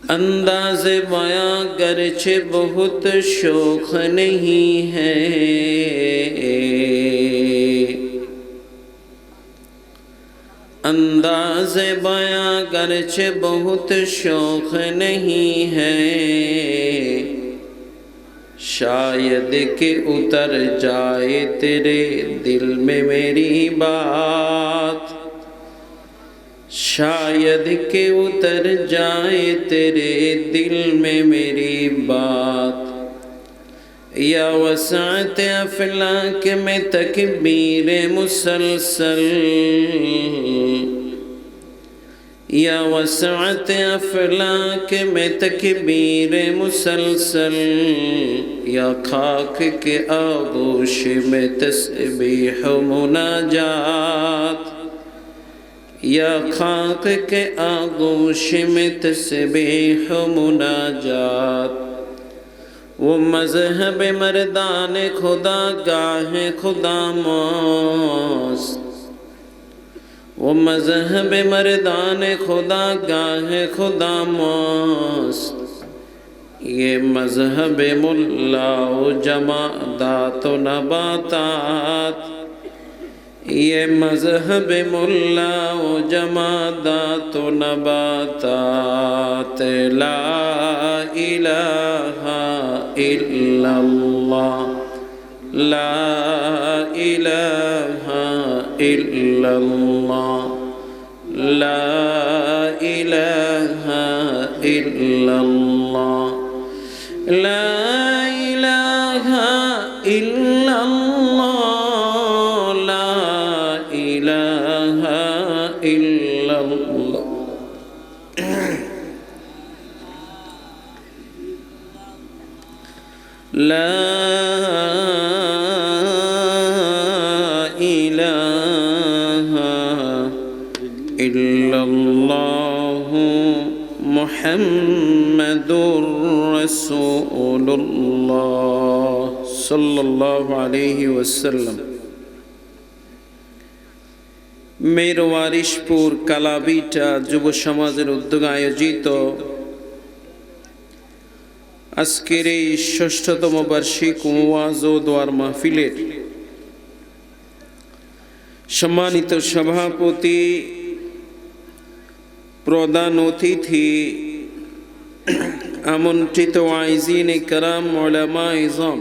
अंदाज़े बयां गर्चे बहुत शौक नहीं है, अंदाज़े बयां गर्चे बहुत शौक नहीं है, शायद कि उतर जाए तेरे दिल में मेरी बात, शायद कि उतर जाए तेरे दिल में मेरी बात। या वसात अफलाक में तकबीर मुसलसल, या वसात अफलाक में तकबीर मुसलसल, या खाक के आगोश में तस्बीह मुनाजात, या खाक के आगोश में तस्बीह मुनाजात। वो मज़हब मर्दान खुदा गाहे खुदा मस्त, वो मज़हब मर्दान खुदा गाहे खुदा मस्त, ये मज़हब मुल्ला व जमादात व नबातात, ये मज़हब मुल्ला व जमादात व नबातात। ला इलाहा इल्लल्लाह, ला इलाहा इल्लल्लाह, ला इलाहा इल्लल्लाह, ला इलाहा इल्लल्लाह, ला इलाहा इल्लल्लाह। ला इलाहा इल्लल्लाहु मुहम्मदुर रसूलुल्लाह सल्लल्लाहु अलैहि वसल्लम। मेरवारिशपुर कालाबिटा যুব সমাজের উদ্যোগে আয়োজিত আজকের এই ৬ষ্ঠতম বার্ষিক ওয়াজ ও দোয়ার মাহফিলের সম্মানিত সভাপতি, প্রধান অতিথি, আমন্ত্রিত ওয়াইজিনে কেরাম, উলামা ইজম,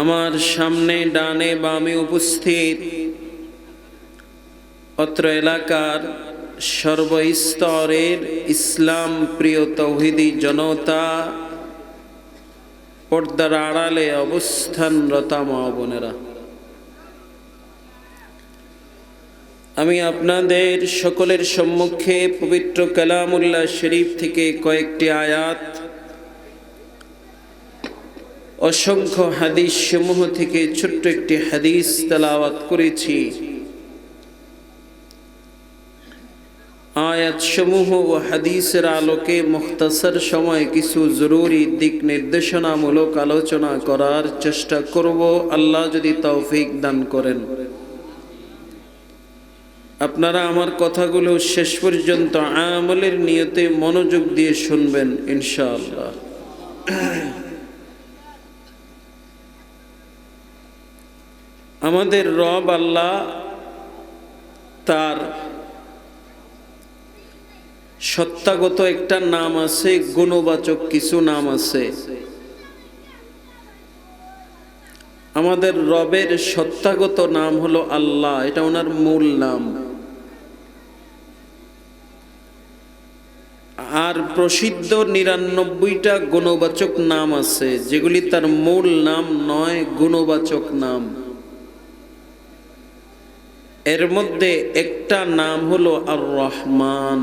আমার সামনে ডানে বামে উপস্থিত অত্র এলাকার সর্বস্তরের ইসলাম প্রিয় তৌহিদি জনতা, পর্দার আড়ালে অবস্থানরত মা বোনেরা, আমি আপনাদের সকলের সম্মুখে পবিত্র কালামুল্লাহ শরীফ থেকে কয়েকটি আয়াত, অসংখ্য হাদিস সমূহ থেকে ছোট্ট একটি হাদিস তেলাওয়াত করেছি। আয়াত সমূহ ও হাদিসের আলোকে মুখতাসার সময় কিছু জরুরি দিক নির্দেশনামূলক আলোচনা করার চেষ্টা করব, আল্লাহ যদি তৌফিক দান করেন। আপনারা আমার কথাগুলো শেষ পর্যন্ত আমলের নিয়তে মনোযোগ দিয়ে শুনবেন ইনশাআল্লাহ। আমাদের রব আল্লাহ, তার সত্তাগত একটা নাম আছে, গুণবাচক কিছু নাম আছে। আমাদের রবের সত্তাগত নাম হলো আল্লাহ, এটা ওনার মূল নাম। আর প্রসিদ্ধ ৯৯টা গুণবাচক নাম আছে, যেগুলি তার মূল নাম নয়, গুণবাচক নাম। এর মধ্যে একটা নাম হলো আর রহমান।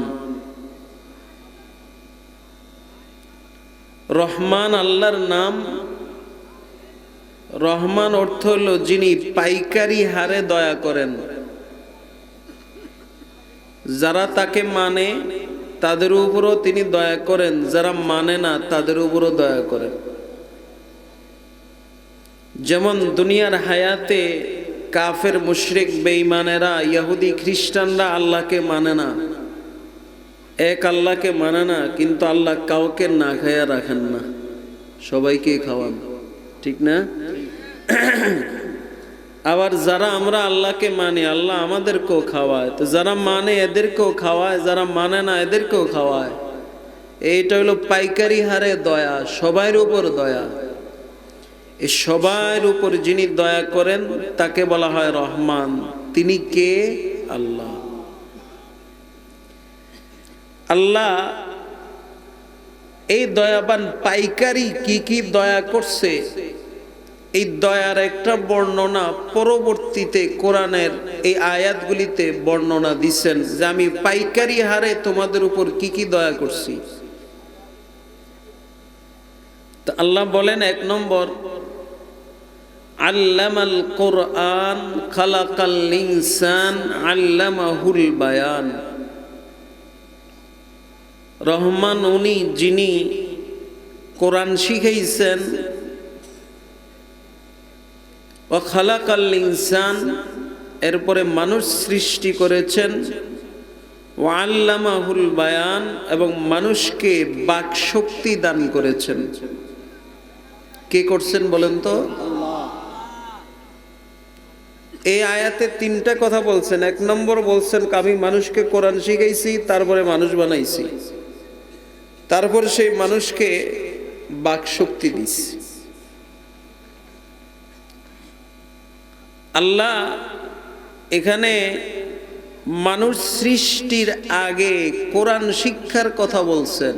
রহমান আল্লাহর নাম। রহমান অর্থ হলো যিনি পাইকারি হারে দয়া করেন। যারা তাকে মানে তাদের উপরও তিনি দয়া করেন, যারা মানে না তাদের উপরও দয়া করেন। যেমন দুনিয়ার হায়াতে কাফের মুশরিক বেঈমানেরা ইহুদি খ্রিস্টানরা আল্লাহকে মানে না, এক আল্লাহকে মানে না, কিন্তু আল্লাহ কাউকে না খাইয়া রাখেন না, সবাইকে খাওয়ান, ঠিক না? আবার যারা আমরা আল্লাহকে মানি আল্লাহ আমাদেরকেও খাওয়ায়, তো যারা মানে এদেরকেও খাওয়ায়, যারা মানে না এদেরকেও খাওয়ায়। এইটা হলো পাইকারি হারে দয়া, সবার উপর দয়া। এই সবার উপর যিনি দয়া করেন তাকে বলা হয় রহমান। তিনি কে? আল্লাহ। আল্লাহ এই দয়াবান পাইকারি কি কি দয়া করছে, এই দয়ার একটা বর্ণনা পরবর্তীতে কোরআনের এই আয়াতগুলিতে বর্ণনা দিচ্ছেন যে আমি পাইকারি হারে তোমাদের উপর কি কি দয়া করছি। তো আল্লাহ বলেন, 1 নম্বর, আল্লামাল কোরআন খালাকাল ইনসান আল্লামাহুল বায়ান। রহমান উনি যিনি কোরআন শিখাইছেন, ও খালাকাল ইনসান, এরপরে মানুষ সৃষ্টি করেছেন, ও আল্লামাহুল বায়ান, এবং মানুষকে বাক শক্তি দান করেছেন। কে করছেন বলেন তো? এই আয়াতে 3টা কথা বলছেন। 1 নম্বর বলছেন আমি মানুষকে কোরআন শিখাইছি, তারপরে মানুষ বানাইছি, তারপর সেই মানুষকে বাক শক্তি দিছি। আল্লাহ এখানে মানুষ সৃষ্টির আগে কোরআন শিক্ষার কথা বলছেন।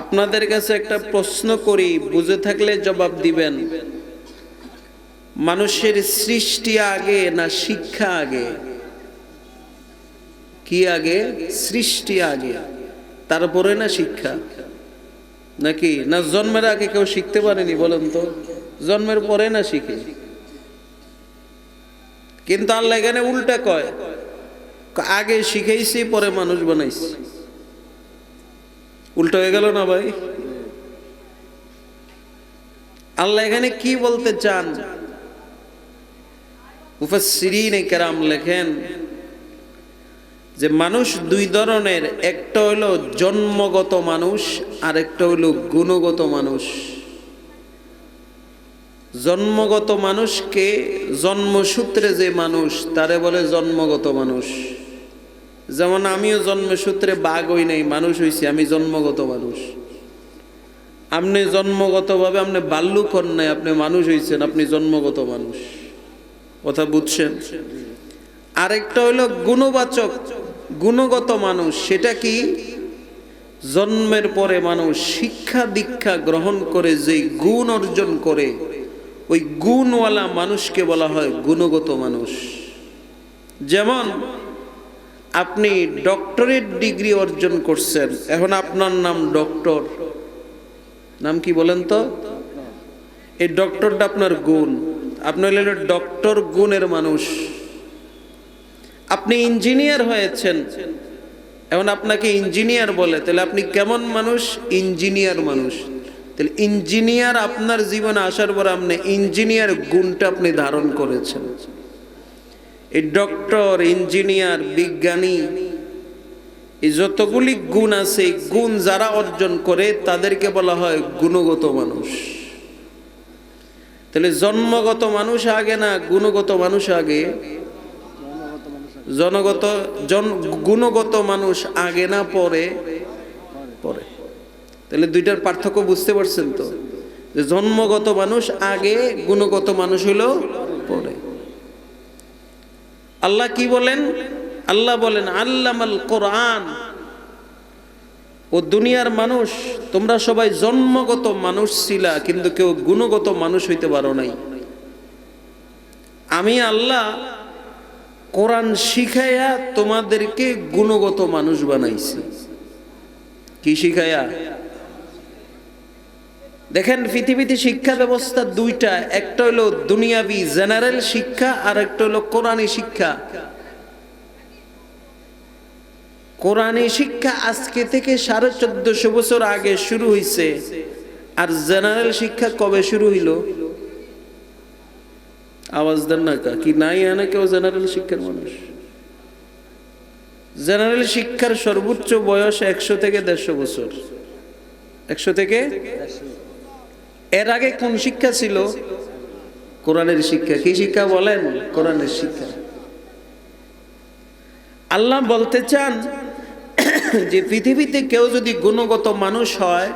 আপনাদের কাছে একটা প্রশ্ন করি, বুঝে থাকলে জবাব দিবেন। মানুষের সৃষ্টি আগে না শিক্ষা আগে? কি আগে? সৃষ্টি আগে, তারপরে না শিক্ষা? নাকি না জন্মের আগে কেউ শিখতে পারেনি বলেন তো? জন্মের পরে না শিখে? কিন্তু আল্লাহ এখানে উল্টা কয়, আগে শিখাইছি পরে মানুষ বানাইছি। উল্টা হয়ে গেল না ভাই? আল্লাহ এখানে কি বলতে চান? মুফাসসিরিনে কেরাম লেখেন যে মানুষ 2 ধরনের, একটা হলো জন্মগত মানুষ আর একটা হলো গুণগত মানুষ। জন্মগত মানুষকে, জন্মসূত্রে যে মানুষ তারে বলে জন্মগত মানুষ। যেমন আমিও জন্মসূত্রে বাঘ হই নাই, মানুষ হইছি, আমি জন্মগত মানুষ। আপনি জন্মগতভাবে আপনি বাল্লুক হন নাই, আপনি মানুষ হইছেন, আপনি জন্মগত মানুষ। কথা বুঝছেন? আরেকটা হলো গুণবাচক, গুণগত মানুষ। সেটা কি? জন্মের পরে মানুষ শিক্ষা দীক্ষা গ্রহণ করে যে গুণ অর্জন করে, ওই গুণওয়ালা মানুষকে বলা হয় গুণগত মানুষ। যেমন আপনি ডক্টরেট ডিগ্রি অর্জন করছেন, এখন আপনার নাম ডক্টর। নাম কি বলেন তো? এই ডক্টরটা আপনার গুণ, আপনি হলেন ডক্টর গুণের মানুষ। আপনি ইঞ্জিনিয়ার হয়েছেন, এখন আপনাকে ইঞ্জিনিয়ার বলে, তাহলে আপনি কেমন মানুষ? ইঞ্জিনিয়ার মানুষ। তাহলে ইঞ্জিনিয়ার আপনার জীবনে আসার পর আপনি ইঞ্জিনিয়ার গুণটা আপনি ধারণ করেছেন। এই ডক্টর, ইঞ্জিনিয়ার, বিজ্ঞানী, এই যতগুলি গুণ আছে, গুণ যারা অর্জন করে তাদেরকে বলা হয় গুণগত মানুষ। তাহলে জন্মগত মানুষ আগে না গুণগত মানুষ আগে? গুণগত মানুষ আগে না পরে? পরে। তাহলে 2টার পার্থক্য বুঝতে পারছেন তো? যে জন্মগত মানুষ আগে, গুণগত মানুষ হলো পরে। আল্লাহ কি বলেন? আল্লাহ বলেন আল্লামাল কোরআন। ও দুনিয়ার মানুষ, তোমরা সবাই জন্মগত মানুষ ছিলা, কিন্তু কেউ গুণগত মানুষ হইতে পারো নাই। আমি আল্লাহ কোরআন শিখাইয়া তোমাদেরকে গুণগত মানুষ বানাইছি। কি শিখাইয়া? দেখেন পৃথিবীতে শিক্ষা ব্যবস্থা 2টা, একটা হলো দুনিয়াবি জেনারেল শিক্ষা আর একটা হলো কোরআনী শিক্ষা। কোরআনী শিক্ষা আজকে থেকে 1450 বছর আগে শুরু হইছে, আর জেনারেল শিক্ষা কবে শুরু হইল? আওয়াজ দেন না কা কি নাই এনে কেউ জেনারেল শিক্ষার মানুষ? জেনারেল শিক্ষার সর্বোচ্চ বয়স 100 থেকে 150 বছর। 100 থেকে, এর আগে কোন শিক্ষা ছিল? কোরআনের শিক্ষা। কি শিক্ষা বলেন? কোরআনের শিক্ষা। আল্লাহ বলতে চান যে পৃথিবীতে কেউ যদি গুণগত মানুষ হয়,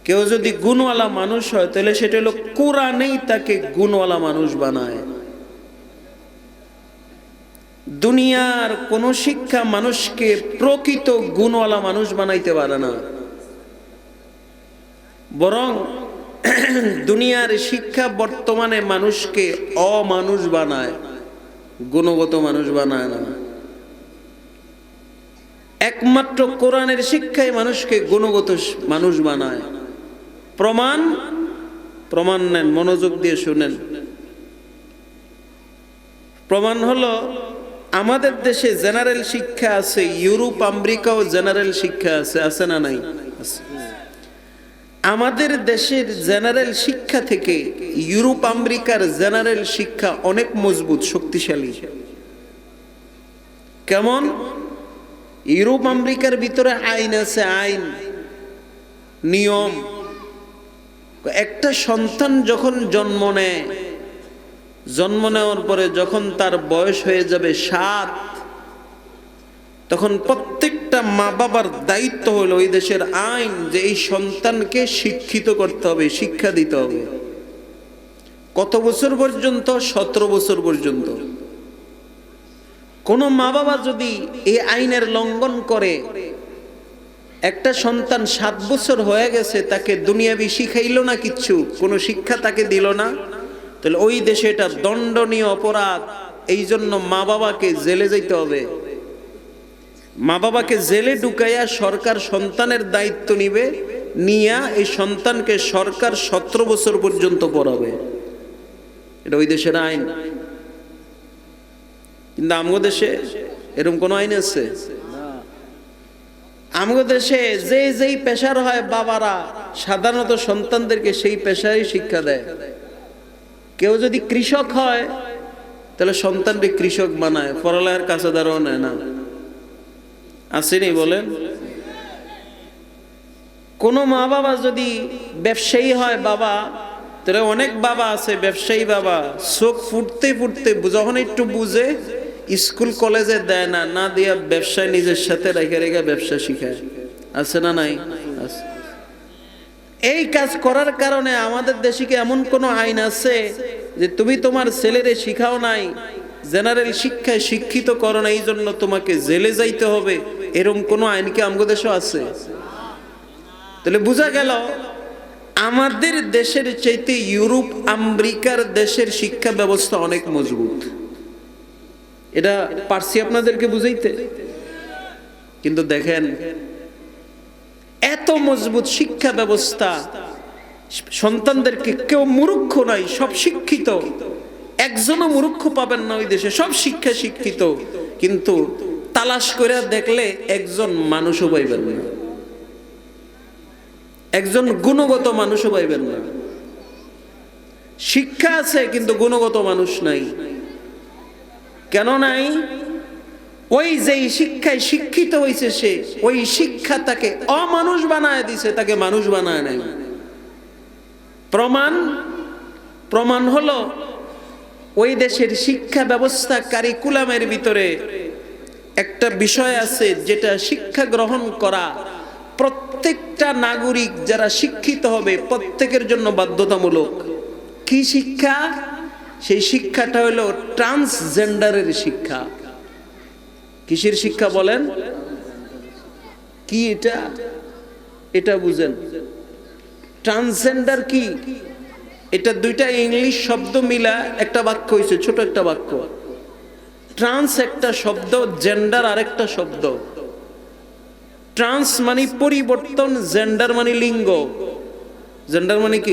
কেউ যদি গুণওয়ালা মানুষ হয়, তাহলে সেটা হলো কোরআনেই তাকে গুণওয়ালা মানুষ বানায়। দুনিয়ার কোন শিক্ষা মানুষকে প্রকৃত গুণওয়ালা মানুষ বানাইতে পারে না, বরং দুনিয়ার শিক্ষা বর্তমানে মানুষকে অমানুষ বানায়, গুণগত মানুষ বানায় না। একমাত্র কোরআনের শিক্ষাই মানুষকে গুণগত মানুষ বানায়। প্রমাণ নেন, মনোযোগ দিয়ে শুনেন। প্রমাণ হলো আমাদের দেশে জেনারেল শিক্ষা আছে, ইউরোপ আমেরিকাও জেনারেল শিক্ষা আছে, আছে না নাই? আমাদের দেশের জেনারেল শিক্ষা থেকে ইউরোপ আমেরিকার জেনারেল শিক্ষা অনেক মজবুত, শক্তিশালী। কেমন? ইউরোপ আমেরিকার ভিতরে আইন আছে, আইন নিয়ম। একটা সন্তান যখন জন্ম নেয়, জন্ম নেওয়ার পরে যখন তার বয়স হয়ে যাবে 7, তখন প্রত্যেকটা মা বাবার দায়িত্ব হলো ওই দেশের আইন যে এই সন্তানকে শিক্ষিত করতে হবে, শিক্ষা দিতে হবে। কত বছর পর্যন্ত? 17 বছর পর্যন্ত। কোন মা বাবা যদি এই আইনের লঙ্ঘন করে, একটা সন্তান 7 বছর হয়ে গেছে, তাকে দুনিয়াবি শিখাইলো না, কিচ্ছু কোনো শিক্ষা তাকে দিল না, তাহলে ওই দেশে এটা দণ্ডনীয় অপরাধ। এই জন্য মা বাবাকে জেলে যেতে হবে। মা বাবাকে জেলে ঢুকাইয়া সরকার সন্তানের দায়িত্ব নিবে, নিয়া এই সন্তানকে সরকার 17 বছর পর্যন্ত পড়াবে। এটা ওই দেশের আইন। কিন্তু আমাদের দেশে এরকম কোন আইন আছে? আমাদের দেশে যেই পেশার হয়, বাবারা সাধারণত সন্তানদেরকে সেই পেশারই শিক্ষা দেয়। কেউ যদি কৃষক হয়, তাহলে সন্তানকে কৃষক বানায়, পড়ালেখার কাছে দাঁড়াও নেয় না। আসেনি বলেন? কোন মা বাবা যদি ব্যবসায়ী হয় বাবা, তাহলে অনেক বাবা আছে ব্যবসায়ী বাবা, চোখ ফুটতে ফুটতে যখন একটু বুঝে স্কুল কলেজে দেয় না, না দিয়া ব্যবসায় নিজের সাথে রেখে রেখে ব্যবসা শিখায়। আছে না নাই? আছে। এই কাজ করার কারণে আমাদের দেশে কি এমন কোন আইন আছে যে তুমি তোমার ছেলেরে শিখাও নাই, জেনারেল শিক্ষায় শিক্ষিত করো না, এই জন্য তোমাকে জেলে যাইতে হবে? এরকম কোন আইন কি আমাদের দেশে আছে? তাহলে বোঝা গেল আমাদের দেশের চাইতে ইউরোপ আমেরিকার দেশের শিক্ষা ব্যবস্থা অনেক মজবুত। এটা পারছি আপনাদেরকে বুঝাইতে। কিন্তু দেখেন, এত মজবুত শিক্ষা ব্যবস্থা, সন্তানদেরকে কেউ মূর্খ নাই, সব শিক্ষিত। একজনও মূর্খ পাবেন না ওই দেশে, সব শিক্ষিত। কিন্তু তালাশ করে দেখলে একজন মানুষও পাইবেন না, একজন গুণগত মানুষও পাইবেন না। শিক্ষা আছে কিন্তু গুণগত মানুষ নাই। কেন নাই? ওই যেই শিক্ষায় শিক্ষিত হয়েছে সে, ওই শিক্ষা তাকে অমানুষ বানায় দিছে, তাকে মানুষ বানায় নাই। প্রমাণ হলো ওই দেশের শিক্ষা ব্যবস্থা কারিকুলামের ভিতরে একটা বিষয় আছে যেটা শিক্ষা গ্রহণ করা প্রত্যেকটা নাগরিক যারা শিক্ষিত হবে প্রত্যেকের জন্য বাধ্যতামূলক। কি শিক্ষা? সেই শিক্ষাটা হলো ট্রান্সজেন্ডারের শিক্ষা। কিসের শিক্ষা বলেন? কি এটা? এটা বুঝেন। ট্রান্সজেন্ডার কি? এটা দুইটা ইংলিশ শব্দ মিলা একটা বাক্য হয়েছে, ছোট একটা বাক্য। ট্রান্স একটা শব্দ, জেন্ডার আরেকটা শব্দ। ট্রান্স মানে পরিবর্তন, জেন্ডার মানে লিঙ্গ। জেন্ডার মানে কি?